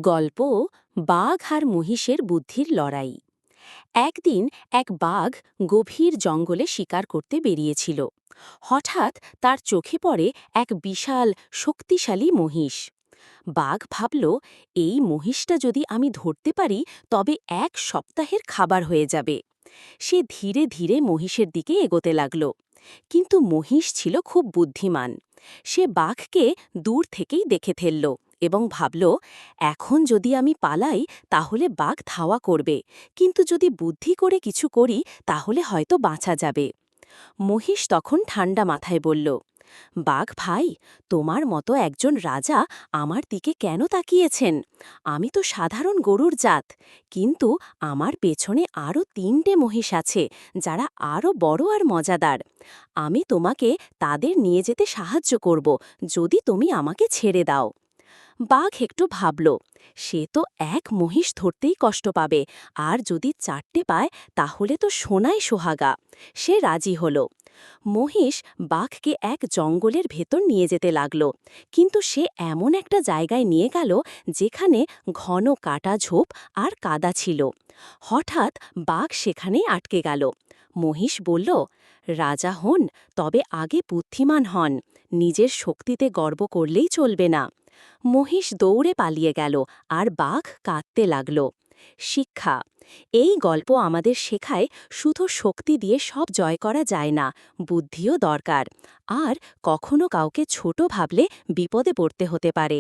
গল্প বাঘ আর মহিষের বুদ্ধির লড়াই। একদিন এক বাঘ গভীর জঙ্গলে শিকার করতে বেরিয়েছিল। হঠাৎ তার চোখে পড়ে এক বিশাল শক্তিশালী মহিষ। বাঘ ভাবল, এই মহিষটা যদি আমি ধরতে পারি তবে এক সপ্তাহের খাবার হয়ে যাবে। সে ধীরে ধীরে মহিষের দিকে এগোতে লাগল। কিন্তু মহিষ ছিল খুব বুদ্ধিমান। সে বাঘকে দূর থেকেই দেখে ফেলল এবং ভাবল, এখন যদি আমি পালাই তাহলে বাঘ ধাওয়া করবে, কিন্তু যদি বুদ্ধি করে কিছু করি তাহলে হয়তো বাঁচা যাবে। মহিষ তখন ঠান্ডা মাথায় বলল, বাঘ ভাই, তোমার মতো একজন রাজা আমার দিকে কেন তাকিয়েছেন? আমি তো সাধারণ গরুর জাত, কিন্তু আমার পেছনে আরও ৩টে মহিষ আছে যারা আরও বড় আর মজাদার। আমি তোমাকে তাদের নিয়ে যেতে সাহায্য করব যদি তুমি আমাকে ছেড়ে দাও। বাঘ একটু ভাবল, সে তো এক মহিষ ধরতেই কষ্ট পাবে, আর যদি ৪টে পায় তাহলে তো সোনায় সোহাগা। সে রাজি হল। মহিষ বাঘকে এক জঙ্গলের ভেতর নিয়ে যেতে লাগল, কিন্তু সে এমন একটা জায়গায় নিয়ে গেল যেখানে ঘন কাটা ঝোপ আর কাদা ছিল। হঠাৎ বাঘ সেখানেই আটকে গেল। মহিষ বলল, রাজা হন, তবে আগে বুদ্ধিমান হন। নিজের শক্তিতে গর্ব করলেই চলবে না। মহিষ দৌড়ে পালিয়ে গেল আর বাঘ কাঁদতে লাগল। শিক্ষা: এই গল্প আমাদের শেখায়, শুধু শক্তি দিয়ে সব জয় করা যায় না, বুদ্ধিও দরকার। আর কখনো কাউকে ছোট ভাবলে বিপদে পড়তে হতে পারে।